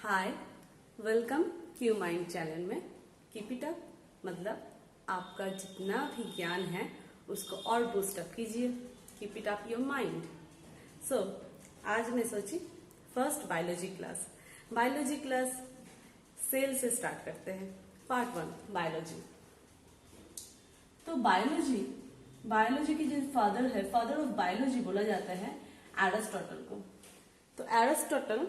हाय, welcome Q mind channel में। Keep it up मतलब आपका जितना भी ज्ञान है उसको और बूस्ट अप कीजिए। Keep it up your mind. So आज मैं सोची फर्स्ट बायोलॉजी क्लास सेल से स्टार्ट करते हैं। Part 1 biology. तो बायोलॉजी की जो फादर ऑफ बायोलॉजी बोला जाता है एरिस्टोटल को। तो एरिस्टोटल,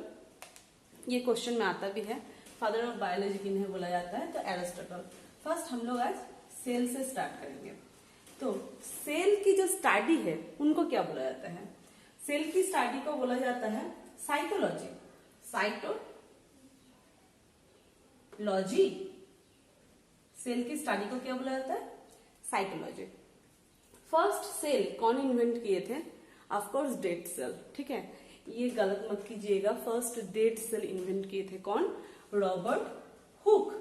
ये क्वेश्चन में आता भी है, फादर ऑफ बायोलॉजी किन्हें बोला जाता है? तो एरिस्टोटल। फर्स्ट हम लोग आज सेल से स्टार्ट करेंगे। तो सेल की जो स्टडी है उनको क्या बोला जाता है? सेल की स्टडी को बोला जाता है साइटोलॉजी। सेल की स्टडी को क्या बोला जाता है? साइटोलॉजी। फर्स्ट सेल कौन इन्वेंट किए थे? Of course dead cell. ठीक है, ये गलत मत कीजिएगा। फर्स्ट डेड सेल इन्वेंट किए थे कौन? Robert Hooke.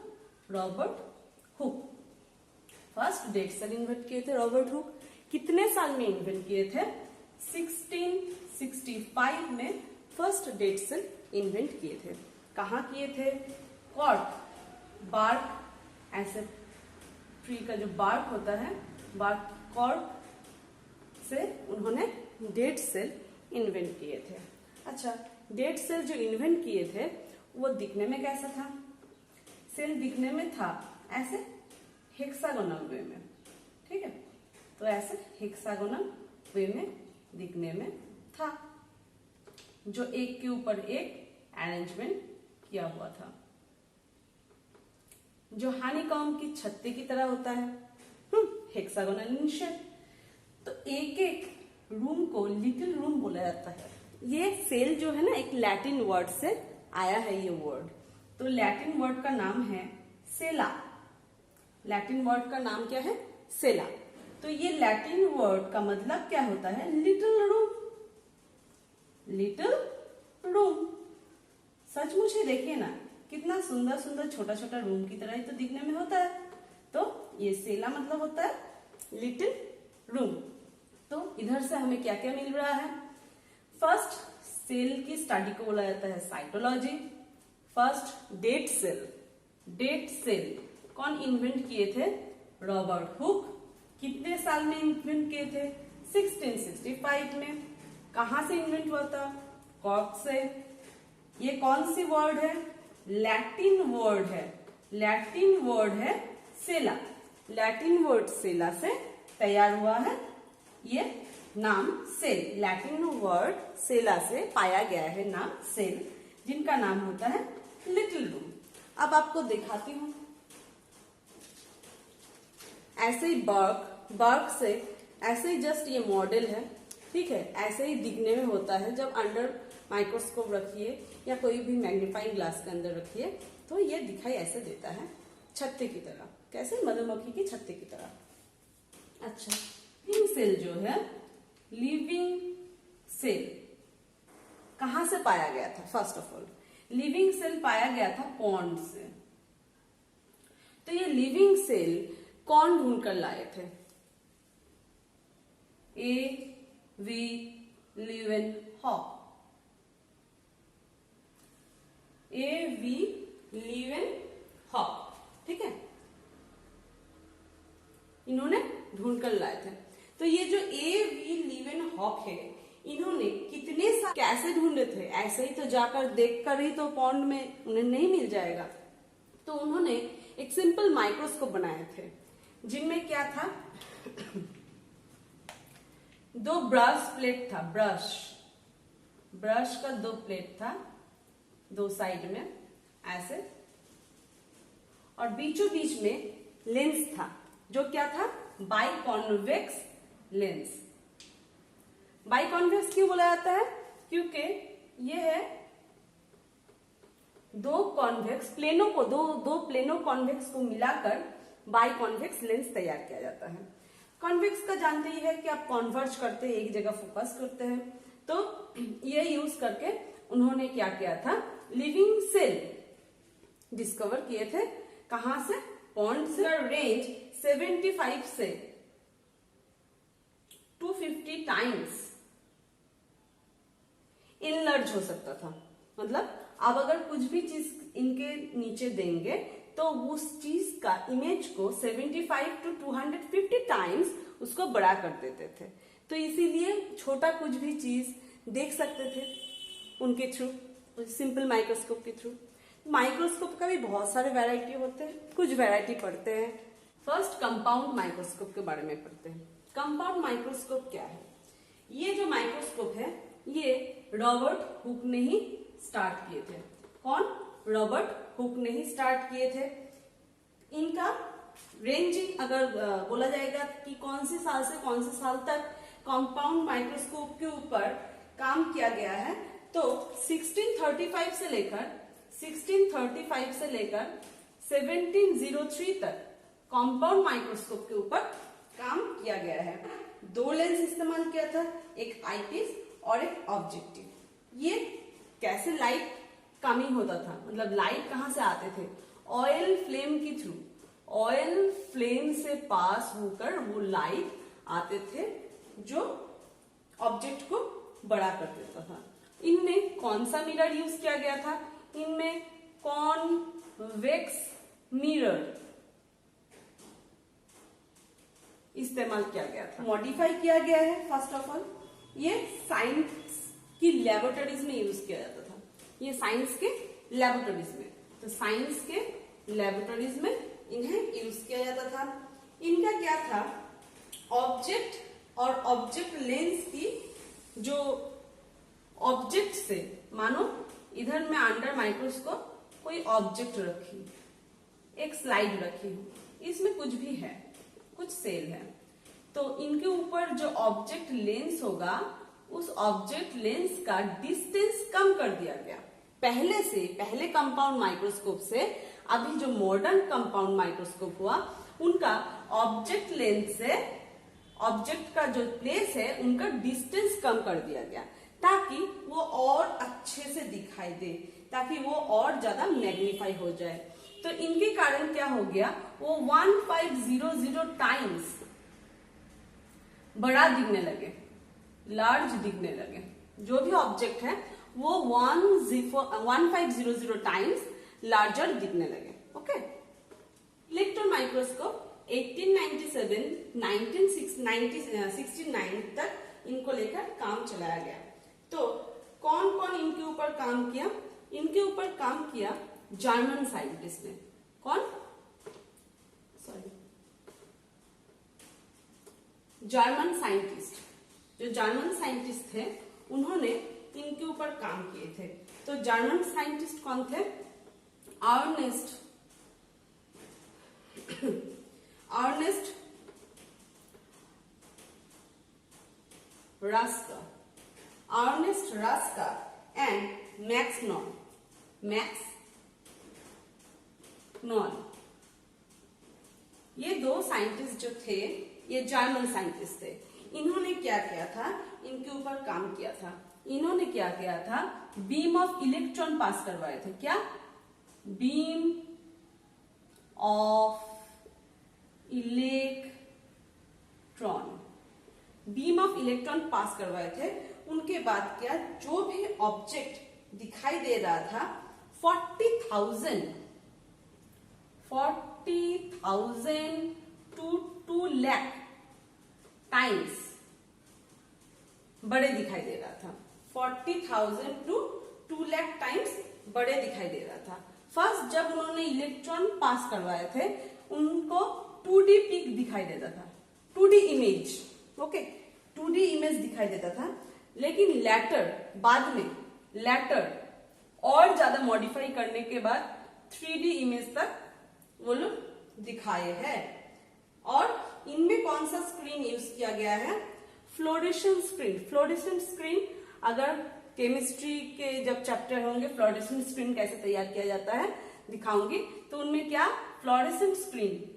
First dead cell invent किए थे रॉबर्ट हुक। कितने साल में इन्वेंट किए थे? 1665 में फर्स्ट डेड सेल इन्वेंट किए थे। कहाँ किए थे? बार्क, ऐसे ट्री का जो बार्क होता है, कॉर्क से उन्होंने डेड सेल इन्वेंट किए थे। अच्छा, डेड सेल जो इन्वेंट किए थे वो दिखने में कैसा था? सेल दिखने में था ऐसे हेक्सागोनल वे में। ठीक है, तो ऐसे हेक्सागोनल वे में दिखने में था, जो एक के ऊपर एक अरेंजमेंट किया हुआ था, जो हनीकॉम्ब की छत्ते की तरह होता है, हेक्सागोनल इन शेप। तो एक एक रूम को लिटिल रूम बोला जाता है। ये सेल जो है ना, एक लैटिन वर्ड से आया है ये वर्ड। तो लैटिन वर्ड का नाम है सेला। लैटिन वर्ड का नाम क्या है? सेला। तो ये लैटिन वर्ड का मतलब क्या होता है? Little room. सचमुच ही देखिए ना, कितना सुंदर सुंदर छोटा छोटा रूम की तरह ही तो दिखने में होता है। तो ये सेला मतलब होता है लिटिल रूम। तो इधर से हमें क्या क्या मिल रहा है? फर्स्ट सेल की स्टडी को बोला जाता है साइटोलॉजी। फर्स्ट डेड सेल कौन इन्वेंट किए थे? Robert Hooke. कितने साल में इन्वेंट किए थे? 1665 में। कहां से इन्वेंट हुआ था? कॉर्क से। ये कौन सी वर्ड है? लैटिन वर्ड है सेला। लैटिन वर्ड सेला से तैयार हुआ है ये नाम सेल। लैटिन वर्ड सेला से पाया गया है नाम सेल, जिनका नाम होता है लिटिल रूम। अब आपको दिखाती हूं। ऐसे ही बर्क से ऐसे ही जस्ट ये मॉडल है। ठीक है, ऐसे ही दिखने में होता है। जब अंडर माइक्रोस्कोप रखिए या कोई भी मैग्नीफाइंग ग्लास के अंदर रखिए तो ये दिखाई ऐसे देता है, छत्ते की तरह। कैसे? मधुमक्खी की छत्ते की तरह। अच्छा, लिविंग सेल जो है, लिविंग सेल कहां से पाया गया था? First of all living cell पाया गया था पॉन्ड से। तो ये लिविंग सेल कौन ढूंढ कर लाए थे? A.V. लीवेनहॉक। A.V. लीवेनहॉक। ठीक है, इन्होंने ढूंढ कर लाए थे। तो ये जो A.V. लीवेनहॉक है, इन्होंने कितने साल कैसे ढूंढे थे? ऐसे ही तो जाकर देखकर ही तो पॉन्ड में उन्हें नहीं मिल जाएगा। तो उन्होंने एक सिंपल माइक्रोस्कोप बनाए थे, जिनमें क्या था? दो ब्रश प्लेट था। ब्रश का दो प्लेट था, दो साइड में ऐसे, और बीचों बीच में लेंस था, जो क्या था? Biconvex lens. बाइकॉन्वेक्स क्यों बोला जाता है? क्योंकि ये है दो कॉन्वेक्स प्लेनों को, दो प्लेनो कॉन्वेक्स को मिलाकर बाइकॉन्वेक्स लेंस तैयार किया जाता है। कॉन्वेक्स का जानते ही है कि आप कॉन्वर्ज करते हैं, एक जगह फोकस करते हैं। तो ये यूज करके उन्होंने क्या किया था? लिविंग सेल डिस्कवर किए थे। कहां से? पॉन्ड से। रेंज 75 से 250 टाइम्स इनलर्ज हो सकता था, मतलब आप अगर कुछ भी चीज इनके नीचे देंगे तो उस चीज का इमेज को 75 to 250 टाइम्स उसको बड़ा कर देते थे। तो इसीलिए छोटा कुछ भी चीज देख सकते थे उनके थ्रू, सिंपल माइक्रोस्कोप के थ्रू। माइक्रोस्कोप का भी बहुत सारे वैरायटी होते हैं, कुछ वैरायटी पढ़ते हैं। फर्स्ट कंपाउंड माइक्रोस्कोप के बारे में पढ़ते हैं। कंपाउंड माइक्रोस्कोप क्या है? ये जो माइक्रोस्कोप है ये रॉबर्ट हुक ने ही स्टार्ट किए थे। कौन? रॉबर्ट हुक ने ही स्टार्ट किए थे। इनका रेंजिंग अगर बोला जाएगा कि कौन से साल से कौन से साल तक कंपाउंड माइक्रोस्कोप के ऊपर काम किया गया है, तो 1635 से लेकर 1703 तक कंपाउंड माइक्रोस्कोप के ऊपर काम किया गया है। दो लेंस इस्तेमाल किया था, एक आईपीस और एक ऑब्जेक्टिव। ये कैसे लाइट कमिंग होता था, मतलब लाइट कहां से आते थे? ऑयल फ्लेम के थ्रू, ऑयल फ्लेम से पास होकर वो लाइट आते थे जो ऑब्जेक्ट को बड़ा कर देता था। इनमें कौन सा मिरर यूज किया गया था? इनमें कॉन्वेक्स मिरर इस्तेमाल किया गया था। मॉडिफाई किया गया है। फर्स्ट ऑफ ऑल ये साइंस की लैबोरेटरीज में यूज किया जाता था। ये साइंस के लैबोरेटरीज में, तो साइंस के लैबोरेटरीज में इन्हें यूज किया जाता था। इनका क्या था? ऑब्जेक्ट और ऑब्जेक्ट लेंस की जो ऑब्जेक्ट से, मानो इधर में अंडर माइक्रोस्कोप कोई ऑब्जेक्ट रखी, एक स्लाइड रखी हूं, इसमें कुछ भी है, कुछ सेल है, तो इनके ऊपर जो ऑब्जेक्ट लेंस होगा उस ऑब्जेक्ट लेंस का डिस्टेंस कम कर दिया गया। पहले कंपाउंड माइक्रोस्कोप से अभी जो मॉडर्न कंपाउंड माइक्रोस्कोप हुआ उनका ऑब्जेक्ट लेंस से ऑब्जेक्ट का जो प्लेस है उनका डिस्टेंस कम कर दिया गया, ताकि वो और अच्छे से दिखाई दे, ताकि वो और ज्यादा मैग्नीफाई हो जाए। तो इनके कारण क्या हो गया, वो 1500 टाइम्स बड़ा दिखने लगे, लार्ज दिखने लगे। जो भी ऑब्जेक्ट है वो 1500 टाइम्स लार्जर दिखने लगे। ओके। इलेक्ट्रॉन माइक्रोस्कोप 1897 1969 तक इनको लेकर काम चलाया गया। तो कौन कौन इनके ऊपर काम किया? इनके ऊपर काम किया जर्मन साइंटिस्ट ने। कौन? German scientist. जो जर्मन साइंटिस्ट थे उन्होंने इनके ऊपर काम किए थे। तो जर्मन साइंटिस्ट कौन थे? Ernst Ruska and Max Knoll. ये दो साइंटिस्ट जो थे ये जर्मन साइंटिस्ट थे। इन्होंने क्या किया था? इनके ऊपर काम किया था। इन्होंने क्या किया था? बीम ऑफ इलेक्ट्रॉन पास करवाए थे। क्या? बीम ऑफ इलेक्ट्रॉन पास करवाए थे। उनके बाद क्या, जो भी ऑब्जेक्ट दिखाई दे रहा था 40,000 to 2 लाख टाइम्स बड़े दिखाई दे रहा था। 40,000 to 2 लाख टाइम्स बड़े दिखाई दे रहा था। फर्स्ट जब उन्होंने इलेक्ट्रॉन पास करवाए थे उनको 2D पिक दिखाई देता था, 2D image. Okay, 2D image दिखाई देता था। लेकिन बाद में और ज्यादा मॉडिफाई करने के बाद 3D इमेज तक वो लोग दिखाए हैं। और इनमें कौन सा स्क्रीन यूज किया गया है? Fluorescent screen. अगर केमिस्ट्री के जब चैप्टर होंगे फ्लोरेसेंट स्क्रीन कैसे तैयार किया जाता है दिखाऊंगी, तो उनमें क्या, फ्लोरेसेंट स्क्रीन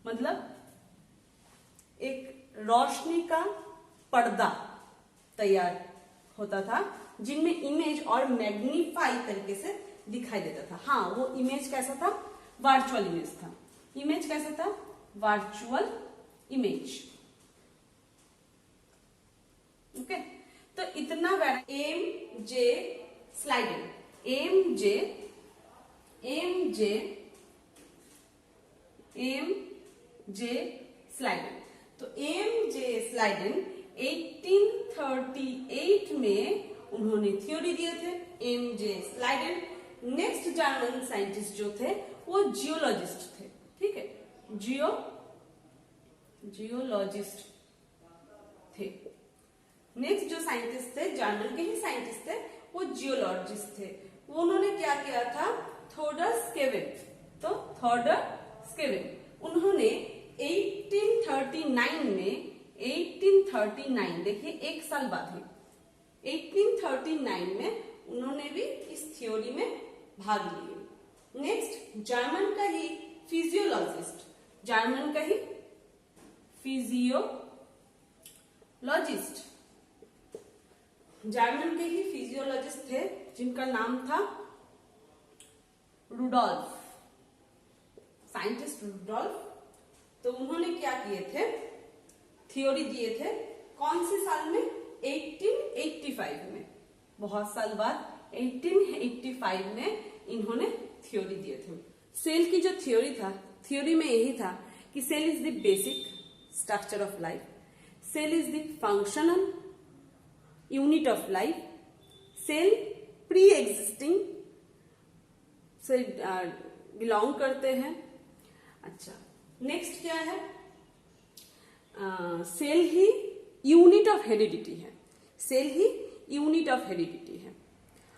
मतलब एक रोशनी का पर्दा तैयार होता था जिनमें इमेज और मैग्नीफाई तरीके से दिखाई देता था। हाँ, वो इमेज कैसा था? वर्चुअल इमेज था। इमेज कैसा था? Virtual image. कितना M J Schleiden, M J Schleiden. तो एम जे स्लाइडेन 1838 में उन्होंने थ्योरी दिए थे, M J Schleiden. Next German scientist जो थे वो जियोलॉजिस्ट थे, ठीक है, जियोलॉजिस्ट थे। नेक्स्ट जो साइंटिस्ट थे, जर्मन के ही साइंटिस्ट थे, वो जियोलॉजिस्ट थे। वो उन्होंने क्या किया था, थोडर स्केवेन। तो थोडर स्केवेन उन्होंने 1839 देखिए एक साल बाद है, 1839 में उन्होंने भी इस थ्योरी में भाग लिए। नेक्स्ट जर्मन का ही फिजियोलॉजिस्ट, थे जिनका नाम था रुडोल्फ, साइंटिस्ट रुडोल्फ। तो उन्होंने क्या किए थे, थ्योरी दिए थे, कौन से साल में, 1885 में, बहुत साल बाद 1885 में इन्होंने थ्योरी दिए थे। सेल की जो थ्योरी में यही था कि cell is the basic structure of life, cell is the functional unit of life, cell pre existing से बिलोंग करते हैं। अच्छा, नेक्स्ट क्या है, सेल ही यूनिट ऑफ हेरिडिटी है,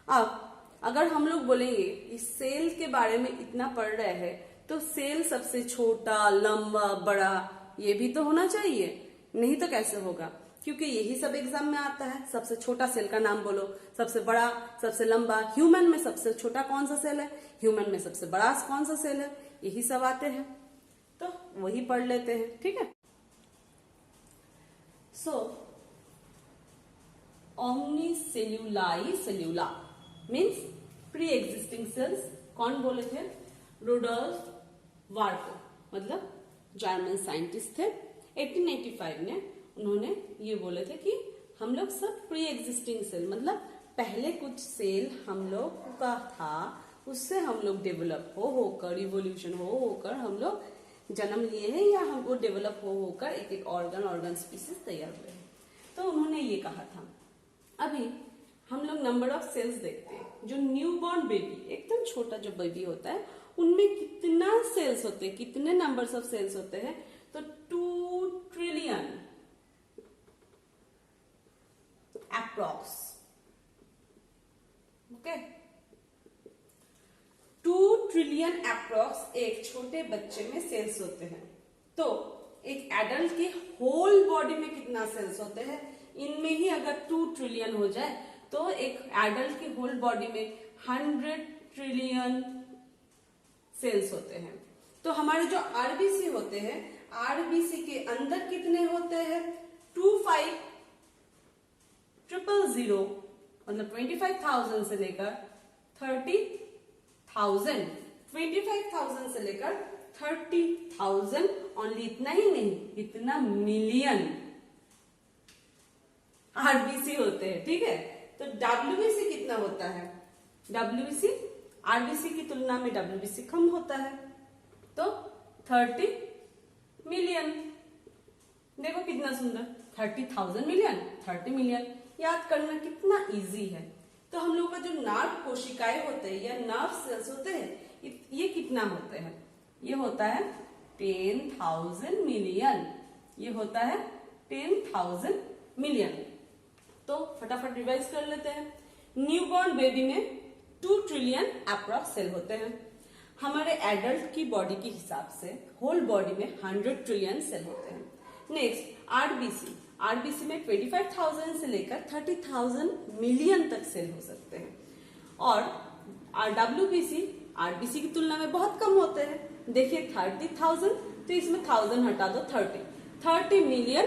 अब अगर हम लोग बोलेंगे इस सेल के बारे में इतना पढ़ रहे हैं तो सेल सबसे छोटा, लंबा, बड़ा ये भी तो होना चाहिए, नहीं तो कैसे होगा, क्योंकि यही सब एग्जाम में आता है। सबसे छोटा सेल का नाम बोलो, सबसे बड़ा, सबसे लंबा, ह्यूमन में सबसे छोटा कौन सा सेल है, ह्यूमन में सबसे बड़ा कौन सा सेल है, यही सब आते हैं, तो वही पढ़ लेते हैं, ठीक है। सो सेल्यूला मीन्स प्री एग्जिस्टिंग सेल्स, कौन बोले थे, रुडोल्फ वार्को, मतलब जर्मन साइंटिस्ट थे। 1885 में उन्होंने ये बोले थे कि हम लोग सब प्री एग्जिस्टिंग सेल, मतलब पहले कुछ सेल हम लोग का था, उससे हम लोग डेवलप होकर, इवोल्यूशन होकर हम लोग जन्म लिए हैं, या हमको डेवलप होकर एक एक ऑर्गन स्पीसीज तैयार हुए हैं। तो उन्होंने ये कहा था। अभी हम लोग नंबर ऑफ सेल्स देखते हैं, जो न्यूबॉर्न बेबी, एकदम छोटा जो बेबी होता है, उनमें कितना सेल्स होते हैं, कितने नंबर्स ऑफ सेल्स होते हैं, तो 2 trillion approx, okay, 2 trillion approx एक छोटे बच्चे में सेल्स होते हैं। तो एक एडल्ट की होल बॉडी में कितना सेल्स होते हैं, इनमें ही अगर 2 ट्रिलियन हो जाए तो एक एडल्ट की होल बॉडी में 100 ट्रिलियन सेल्स होते हैं। तो हमारे जो आरबीसी होते हैं, आरबीसी के अंदर कितने होते हैं, 25,000 मतलब 25,000 से लेकर 30,000, 25,000 से लेकर 30,000, ओनली इतना ही नहीं, इतना मिलियन आरबीसी होते हैं, ठीक है। तो डब्ल्यूबीसी कितना होता है, डब्ल्यूबीसी आरबीसी की तुलना में डब्ल्यूबीसी कम होता है, तो 30 मिलियन। देखो कितना सुंदर, 30,000 मिलियन, 30 मिलियन, याद करना कितना इजी है। तो हम लोग का जो नर्व कोशिकाएं होते हैं या नर्व सेल्स होते हैं, ये कितना होते हैं, ये होता है 10,000 मिलियन, ये होता है 10,000 मिलियन। तो फटाफट रिवाइज कर लेते हैं। न्यूबॉर्न बेबी में 2 ट्रिलियन अप्रॉक्स सेल होते हैं। हमारे एडल्ट की बॉडी के हिसाब से होल बॉडी में 100 ट्रिलियन सेल होते हैं। नेक्स्ट आरबीसी, आरबीसी में 25,000 से लेकर 30,000 मिलियन तक सेल हो सकते हैं। और डब्ल्यूबीसी आरबीसी की तुलना में बहुत कम होते हैं। देखिए 30,000, तो इसमें 1000 हटा दो, 30 मिलियन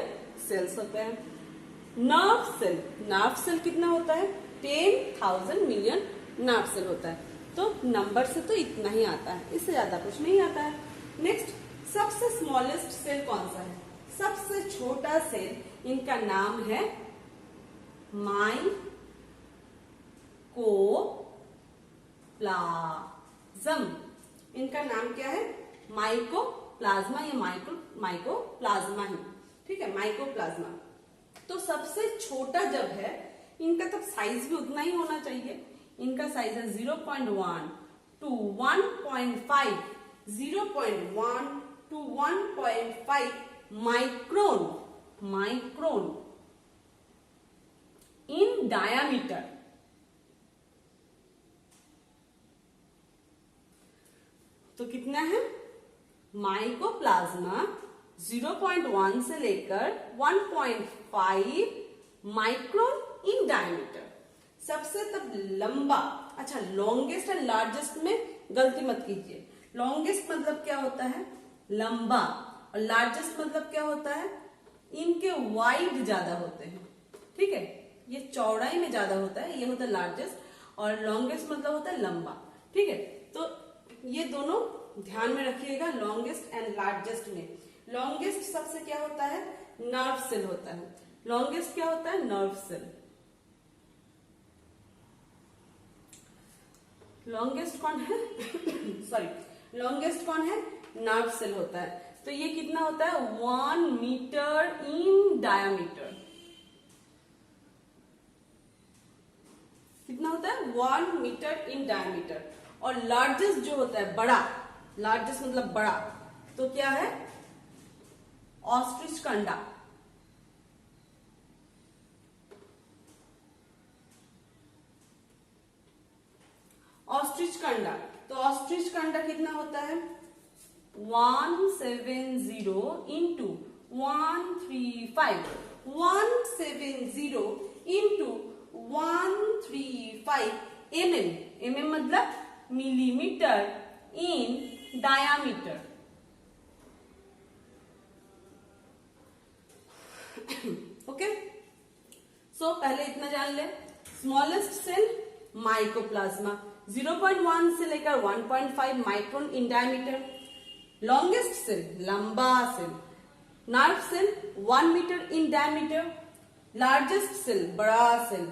सेल्स होते हैं। नर्व सेल कितना होता है, 10,000 मिलियन नर्व सेल होता है। तो नंबर से तो इतना ही आता है, इससे ज्यादा कुछ नहीं आता है। नेक्स्ट सबसे स्मॉलेस्ट सेल कौन सा है, सबसे छोटा सेल, इनका नाम है माइकोप्लाज्म। इनका नाम क्या है? माइकोप्लाज्मा या माइकोप्लाज्मा ही, ठीक है, माइकोप्लाज्मा। तो सबसे छोटा जब है इनका तब साइज भी उतना ही होना चाहिए। इनका साइज है 0.1 to 1.5, 0.1 to 1.5 micron in diameter. तो कितना है? माइकोप्लाज्मा 0.1 से लेकर 1.5 माइक्रोन इन डायमीटर। सबसे तब लंबा, अच्छा लॉन्गेस्ट एंड लार्जेस्ट में गलती मत कीजिए। लॉन्गेस्ट मतलब क्या होता है? लंबा। और लार्जेस्ट मतलब क्या होता है? इनके वाइड ज्यादा होते हैं, ठीक है, ये चौड़ाई में ज्यादा होता है, ये होता है लार्जेस्ट। और लॉन्गेस्ट मतलब होता है लंबा, ठीक है। तो ये दोनों ध्यान में रखिएगा लॉन्गेस्ट एंड लार्जेस्ट में। लॉन्गेस्ट सबसे क्या होता है? नर्व सेल होता है। लॉन्गेस्ट क्या होता है? Nerve cell. लॉन्गेस्ट कौन है? सॉरी, लॉन्गेस्ट कौन है? नर्व सेल होता है। तो ये कितना होता है? 1 मीटर इन डायामीटर। कितना होता है? 1 मीटर इन डायमीटर। और लार्जेस्ट जो होता है, बड़ा, लार्जेस्ट मतलब बड़ा, तो क्या है? ऑस्ट्रिच कंडा। ऑस्ट्रिच कंडा, तो ऑस्ट्रिच कंडा कितना होता है? 170 इंटू 135, 170 इंटू 135 mm मतलब मिलीमीटर इन डायामीटर। ओके, सो पहले इतना जान ले। स्मॉलेस्ट सेल माइकोप्लाज्मा 0.1 से लेकर 1.5 micron in diameter. Longest cell लंबा cell, nerve cell 1 metre in diameter. Largest cell बड़ा सेल,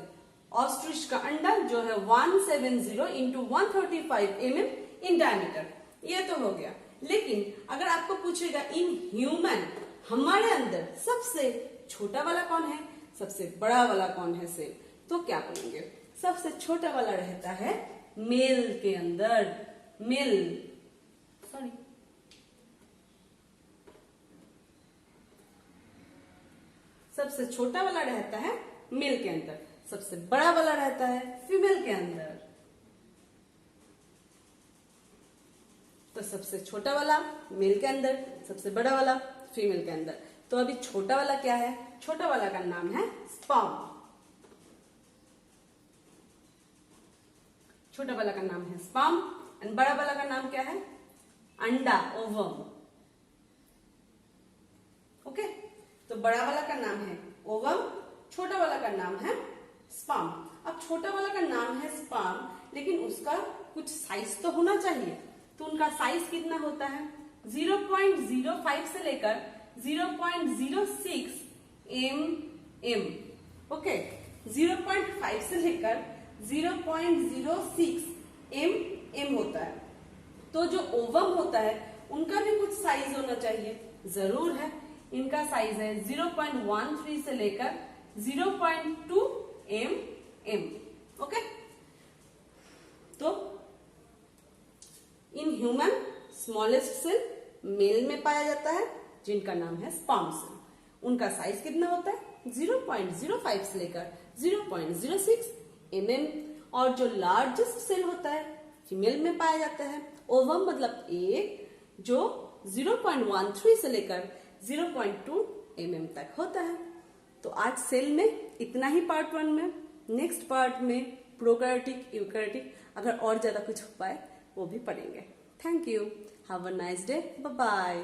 ऑस्ट्रिच का अंडा जो है 170 इंटू 135 mm इन डायमीटर। ये तो हो गया। लेकिन अगर आपको पूछेगा इन ह्यूमन, हमारे अंदर सबसे छोटा वाला कौन है, सबसे बड़ा वाला कौन है सेल, तो क्या बोलेंगे? सबसे छोटा वाला रहता है मेल के अंदर। मेल, सॉरी, सबसे छोटा वाला रहता है मेल के अंदर, सबसे बड़ा वाला रहता है फीमेल के अंदर। तो सबसे छोटा वाला मेल के अंदर, सबसे बड़ा वाला फीमेल के अंदर। तो अभी छोटा वाला क्या है? छोटा वाला का नाम है स्पर्म। छोटा वाला का नाम है स्पर्म एंड बड़ा वाला का नाम क्या है? अंडा, ओवम। ओके, तो बड़ा वाला का नाम है ओवम, छोटा वाला का नाम है स्पर्म। अब छोटा वाला का नाम है स्पर्म, लेकिन उसका कुछ साइज तो होना चाहिए। तो उनका साइज कितना होता है? 0.05 से लेकर 0.06 mm। ओके, 0.5 से लेकर 0.06 mm होता है। तो जो ओवम होता है उनका भी कुछ साइज होना चाहिए, जरूर है। इनका साइज है 0.13 से लेकर 0.2 mm। ओके, तो in human smallest cell male में पाया जाता है, जिनका नाम है स्पर्म सेल। उनका साइज कितना होता है? 0.05 से लेकर 0.06 mm। और जो लार्जेस्ट सेल होता है फीमेल में पाया जाता है, ओवम मतलब एग, जो 0.13 से लेकर 0.2 mm तक होता है। तो आज सेल में इतना ही पार्ट 1 में। नेक्स्ट पार्ट में प्रोकैरियोटिक, यूकैरियोटिक, अगर और ज्यादा कुछ हो पाए वो भी पढ़ेंगे। Thank you, have a nice day, bye bye.